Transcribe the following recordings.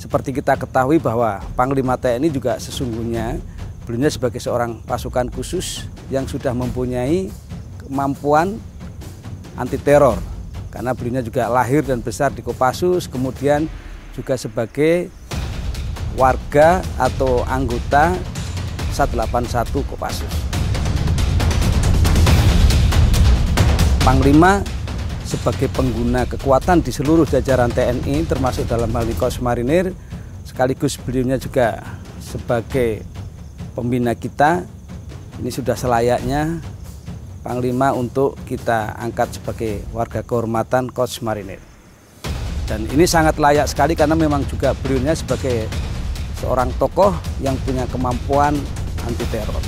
seperti kita ketahui bahwa Panglima TNI juga sesungguhnya beliau sebagai seorang pasukan khusus yang sudah mempunyai kemampuan anti teror. Karena beliau juga lahir dan besar di Kopassus, kemudian juga sebagai warga atau anggota 181 Kopassus. Panglima sebagai pengguna kekuatan di seluruh jajaran TNI termasuk dalam hal ini Korps Marinir, sekaligus beliaunya juga sebagai pembina kita. Ini sudah selayaknya Panglima untuk kita angkat sebagai warga kehormatan Korps Marinir. Dan ini sangat layak sekali karena memang juga beliaunya sebagai seorang tokoh yang punya kemampuan anti teror.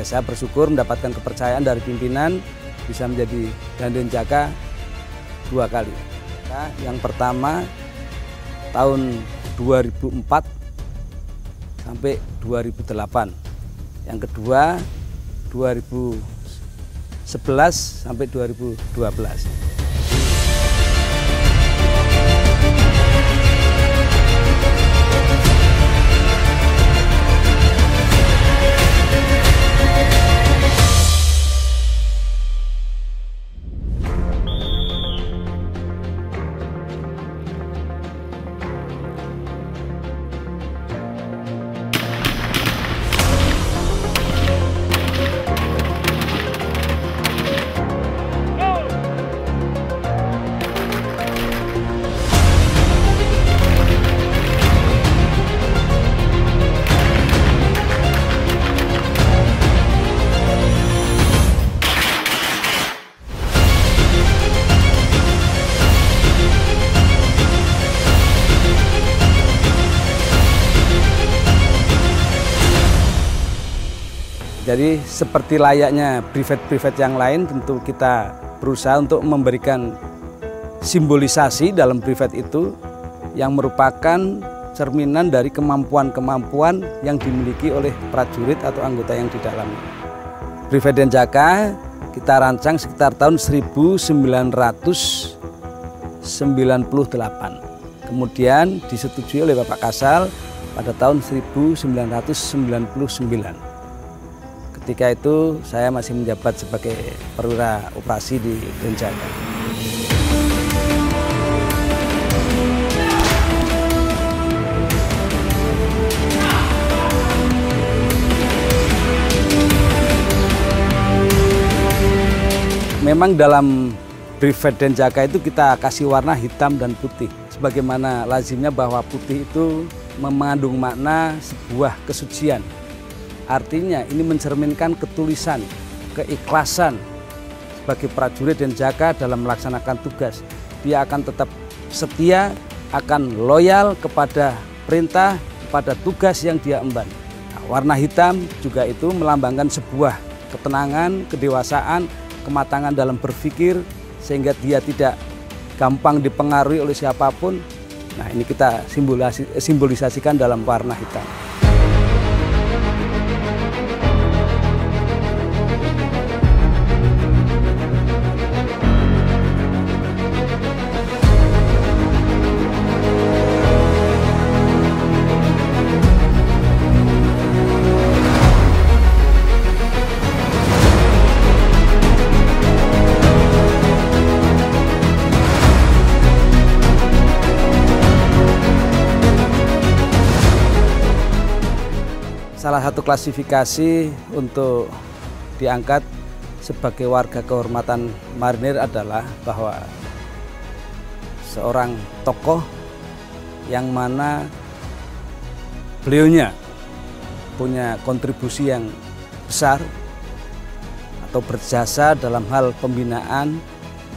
Saya bersyukur mendapatkan kepercayaan dari pimpinan bisa menjadi Danjen Jaka 2 kali. Yang pertama tahun 2004 sampai 2008. Yang kedua 2011 sampai 2012. Jadi seperti layaknya privat-privat yang lain, tentu kita berusaha untuk memberikan simbolisasi dalam privat itu yang merupakan cerminan dari kemampuan-kemampuan yang dimiliki oleh prajurit atau anggota yang di dalamnya. Privat Denjaka kita rancang sekitar tahun 1998. Kemudian disetujui oleh Bapak Kasal pada tahun 1999. Ketika itu saya masih menjabat sebagai perwira operasi di Denjaka. Memang dalam Privat Denjaka itu kita kasih warna hitam dan putih. Sebagaimana lazimnya bahwa putih itu mengandung makna sebuah kesucian. Artinya ini mencerminkan ketulisan, keikhlasan sebagai prajurit Denjaka dalam melaksanakan tugas. Dia akan tetap setia, akan loyal kepada perintah, kepada tugas yang dia emban. Nah, warna hitam juga itu melambangkan sebuah ketenangan, kedewasaan, kematangan dalam berpikir, sehingga dia tidak gampang dipengaruhi oleh siapapun. Nah, ini kita simbolisasikan dalam warna hitam. Salah satu klasifikasi untuk diangkat sebagai warga kehormatan marinir adalah bahwa seorang tokoh yang mana beliaunya punya kontribusi yang besar atau berjasa dalam hal pembinaan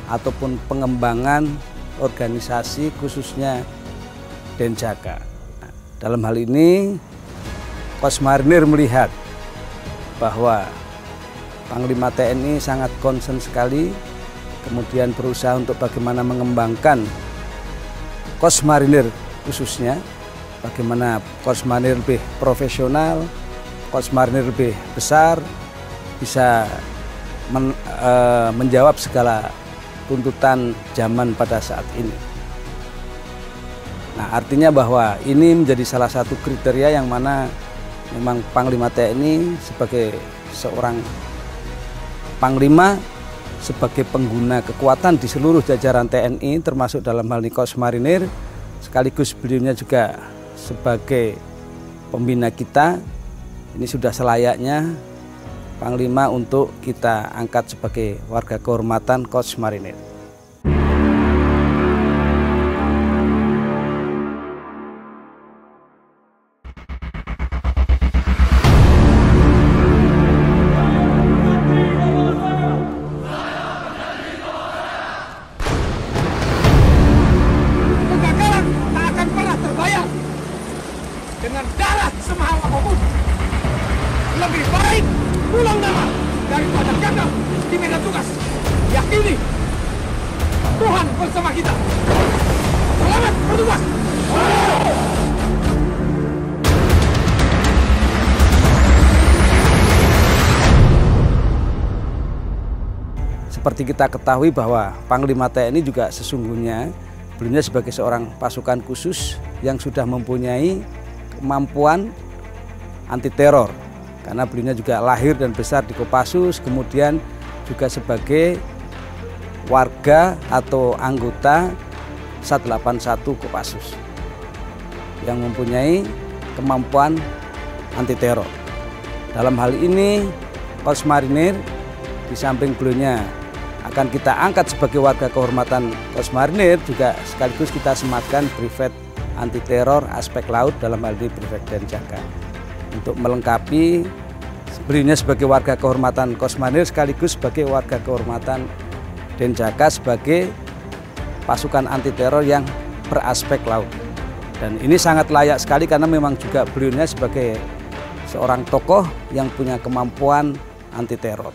ataupun pengembangan organisasi khususnya Denjaka. Dalam hal ini Kos Marinir melihat bahwa Panglima TNI sangat concern sekali, kemudian berusaha untuk bagaimana mengembangkan Kos Marinir khususnya, bagaimana Kos Marinir lebih profesional, Kos Marinir lebih besar, bisa menjawab segala tuntutan zaman pada saat ini. Nah, artinya bahwa ini menjadi salah satu kriteria yang mana memang Panglima TNI sebagai seorang Panglima, sebagai pengguna kekuatan di seluruh jajaran TNI termasuk dalam hal ini Kos Marinir, sekaligus beliaunya juga sebagai pembina kita, ini sudah selayaknya Panglima untuk kita angkat sebagai warga kehormatan Kos Marinir. Kegagalan tak akan pernah terbayar dengan darah semahal apapun. Lebih baik pulang nama daripada gagal di medan tugas. Yakini Tuhan bersama kita. Selamat bertugas. Seperti kita ketahui bahwa Panglima TNI juga sesungguhnya beliau sebagai seorang pasukan khusus yang sudah mempunyai kemampuan anti teror. Karena beliau juga lahir dan besar di Kopassus, kemudian juga sebagai warga atau anggota 181 Kopassus yang mempunyai kemampuan anti teror. Dalam hal ini Kos Marinir di samping beliaunya akan kita angkat sebagai warga kehormatan Kos Marinir, juga sekaligus kita sematkan Brevet anti teror aspek laut dalam hal ini Brevet Denjaka, untuk melengkapi beliaunya sebagai warga kehormatan Kos Marinir sekaligus sebagai warga kehormatan Denjaka sebagai pasukan anti teror yang beraspek laut. Dan ini sangat layak sekali karena memang juga beliaunya sebagai seorang tokoh yang punya kemampuan anti teror.